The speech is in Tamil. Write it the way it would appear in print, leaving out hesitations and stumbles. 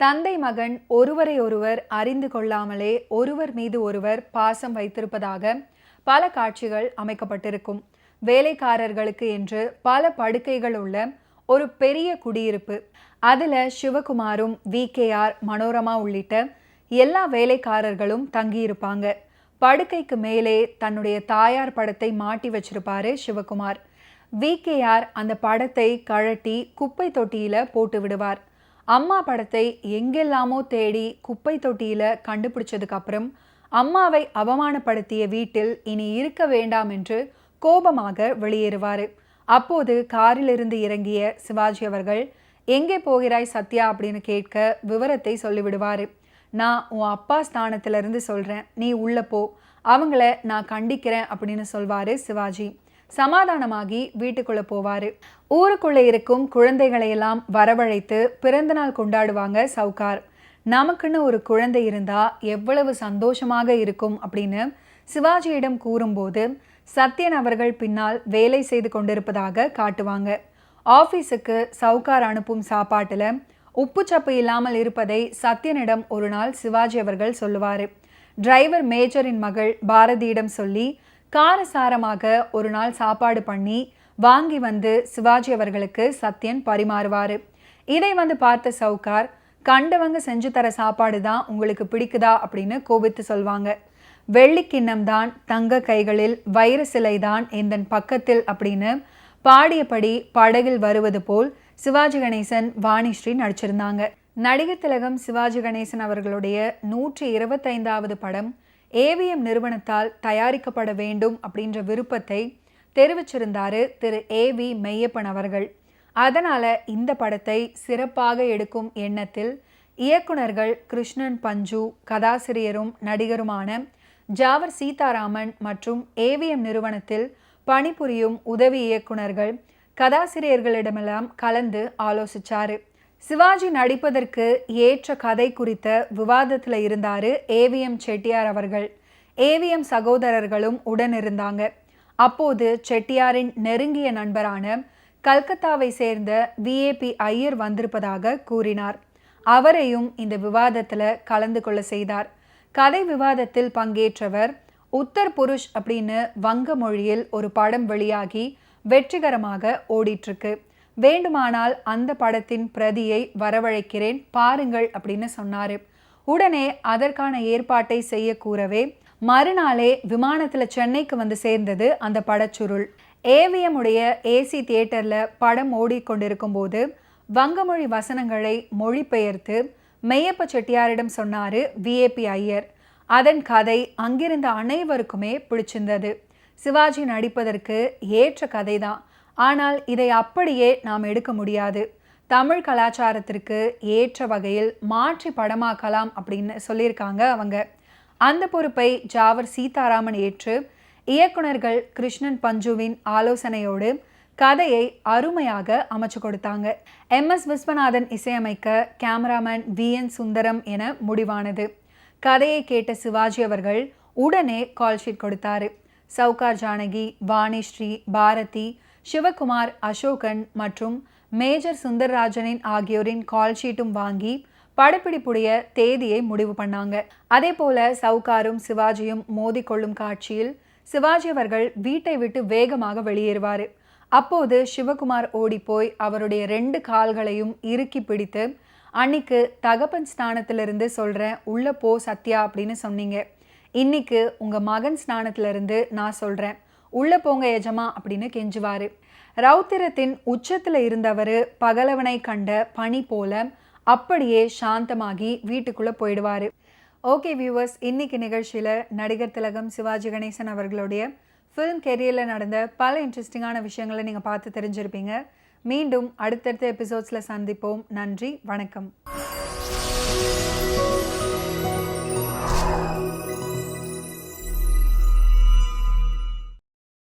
தந்தை மகன் ஒருவரை ஒருவர் அறிந்து கொள்ளாமலே ஒருவர் மீது ஒருவர் பாசம் வைத்திருப்பதாக பல காட்சிகள் அமைக்கப்பட்டிருக்கும். வேலைக்காரர்களுக்கு என்று பல படுக்கைகள் உள்ள ஒரு பெரிய குடியிருப்பு. அதில் சிவகுமாரும் VKR, மனோரமா உள்ளிட்ட எல்லா வேலைக்காரர்களும் தங்கியிருப்பாங்க. படுக்கைக்கு மேலே தன்னுடைய தாயார் படத்தை மாட்டி வச்சிருப்பாரு சிவகுமார். VKR அந்த படத்தை கழட்டி குப்பை தொட்டியில போட்டு விடுவார். அம்மா படத்தை எங்கெல்லாமோ தேடி குப்பை தொட்டியில கண்டுபிடிச்சதுக்கு அப்புறம் அம்மாவை அவமானப்படுத்திய வீட்டில் இனி இருக்க வேண்டாம் என்று கோபமாக வெளியேறுவார். அப்போது காரிலிருந்து இறங்கிய சிவாஜி அவர்கள், எங்கே போகிறாய் சத்யா அப்படின்னு கேட்க விவரத்தை சொல்லிவிடுவார். நான் உன் அப்பா ஸ்தானத்திலிருந்து சொல்கிறேன், நீ உள்ளே போ, அவங்கள நான் கண்டிக்கிறேன் அப்படின்னு சொல்வார் சிவாஜி. சமாதானமாகி வீட்டுக்குள்ளே போவார். ஊருக்குள்ளே இருக்கும் குழந்தைகளையெல்லாம் வரவழைத்து பிறந்தநாள் கொண்டாடுவாங்க சவுகார். நமக்குன்னு ஒரு குழந்தை இருந்தால் எவ்வளவு சந்தோஷமாக இருக்கும் அப்படின்னு சிவாஜியிடம் கூறும்போது சத்யன் அவர்கள் பின்னால் வேலை செய்து கொண்டிருப்பதாக காட்டுவாங்க. ஆஃபீஸுக்கு சவுகார் அனுப்பும் சாப்பாட்டில் உப்பு சப்பு இல்லாமல் இருப்பதை சத்யனிடம் ஒரு நாள் சிவாஜி அவர்கள் சொல்லுவார். டிரைவர் மேஜரின் மகள் பாரதியிடம் சொல்லி காரசாரமாக ஒரு நாள் சாப்பாடு பண்ணி வாங்கி வந்து சிவாஜி அவர்களுக்கு சத்யன் பரிமாறுவார். இதை வந்து பார்த்த சவுகார், கண்டவங்க செஞ்சு தர சாப்பாடு தான் உங்களுக்கு பிடிக்குதா அப்படின்னு கோபித்து சொல்வாங்க. வெள்ளிக்கிண்ணம் தான் தங்க கைகளில் வைர சிலை தான் எந்தன் பக்கத்தில் அப்படின்னு பாடியபடி படகில் வருவது போல் சிவாஜி கணேசன், வாணிஸ்ரீ நடிச்சிருந்தாங்க. நடிகர் திலகம் சிவாஜி கணேசன் அவர்களுடைய 125வது படம் AVM நிறுவனத்தால் தயாரிக்கப்பட வேண்டும் அப்படின்ற விருப்பத்தை தெரிவிச்சிருந்தாரு திரு AV மெய்யப்பன் அவர்கள். அதனால இந்த படத்தை சிறப்பாக எடுக்கும் எண்ணத்தில் இயக்குனர்கள் கிருஷ்ணன் பஞ்சு, கதாசிரியரும் நடிகருமான ஜாவர் சீதாராமன் மற்றும் AVM நிறுவனத்தில் பணிபுரியும் உதவி இயக்குனர்கள், கதாசிரியர்களிடமெல்லாம் கலந்து ஆலோசிச்சாரு. சிவாஜி நடிப்பதற்கு ஏற்ற கதை குறித்த விவாதத்தில் இருந்தார் AVM செட்டியார் அவர்கள். AVM சகோதரர்களும் உடன் இருந்தாங்க. அப்போது செட்டியாரின் நெருங்கிய நண்பரான கல்கத்தாவை சேர்ந்த VAP ஐயர் வந்திருப்பதாக கூறினார். அவரையும் இந்த விவாதத்தில் கலந்து கொள்ள செய்தார். கதை விவாதத்தில் பங்கேற்றவர், உத்தர் புருஷ் அப்படின்னு வங்க மொழியில் ஒரு படம் வெளியாகி வெற்றிகரமாக ஓடிட்டுருக்கு, வேண்டுமானால் அந்த படத்தின் பிரதியை வரவழைக்கிறேன் பாருங்கள் அப்படின்னு சொன்னார். உடனே அதற்கான ஏற்பாட்டை செய்ய கூறவே மறுநாளே விமானத்தில் சென்னைக்கு வந்து சேர்ந்தது அந்த படச்சுருள். AVM உடைய AC தியேட்டரில் படம் ஓடிக்கொண்டிருக்கும் போது வங்கமொழி வசனங்களை மொழிபெயர்த்து மெய்யப்ப செட்டியாரிடம் சொன்னார் VAP ஐயர். அதன் கதை அங்கிருந்த அனைவருக்குமே பிடிச்சிருந்தது. சிவாஜி நடிப்பதற்கு ஏற்ற கதை தான், ஆனால் இதை அப்படியே நாம் எடுக்க முடியாது, தமிழ் கலாச்சாரத்திற்கு ஏற்ற வகையில் மாற்றி படமாக்கலாம் அப்படின்னு சொல்லியிருக்காங்க அவங்க. அந்த பொறுப்பை ஜாவர் சீதாராமன் ஏற்று இயக்குனர்கள் கிருஷ்ணன் பஞ்சுவின் ஆலோசனையோடு கதையை அருமையாக அமைச்சு கொடுத்தாங்க. MS விஸ்வநாதன் இசையமைக்க கேமராமேன் VN சுந்தரம் என முடிவானது. கதையை கேட்ட சிவாஜி அவர்கள் உடனே கால்ஷீட் கொடுத்தாரு. சவுகார் ஜானகி, வாணிஸ்ரீ, பாரதி, சிவகுமார், அசோகன் மற்றும் மேஜர் சுந்தரராஜனின் ஆகியோரின் கால்ஷீட்டும் வாங்கி படப்பிடிப்புடைய தேதியை முடிவு பண்ணாங்க. அதே போல சவுகாரும் சிவாஜியும் மோதிக்கொள்ளும் காட்சியில் சிவாஜி அவர்கள் வீட்டை விட்டு வேகமாக வெளியேறுவார். அப்போது சிவகுமார் ஓடிப்போய் அவருடைய 2 கால்களையும் இறுக்கி பிடித்து, அன்னைக்கு தகப்பன் ஸ்தானத்திலிருந்து சொல்கிறேன், உள்ள போ சத்யா அப்படின்னு சொன்னீங்க, இன்னைக்கு உங்கள் மகன் ஸ்தானத்திலிருந்து நான் சொல்கிறேன், உள்ள போங்க எஜமா அப்படின்னு கெஞ்சுவார். ரௌத்திரத்தின் உச்சத்தில் இருந்தவர் பகலவனை கண்ட பனி போல அப்படியே சாந்தமாகி வீட்டுக்குள்ளே போயிடுவார். ஓகே வியூவர்ஸ், இன்னைக்கு நிகழ்ச்சியில் நடிகர் திலகம் சிவாஜி கணேசன் அவர்களுடைய ஃபிலிம் கெரியரில் நடந்த பல இன்ட்ரெஸ்டிங்கான விஷயங்களை நீங்கள் பார்த்து தெரிஞ்சிருப்பீங்க. மீண்டும் அடுத்தடுத்த எபிசோட்ஸில் சந்திப்போம். நன்றி, வணக்கம்.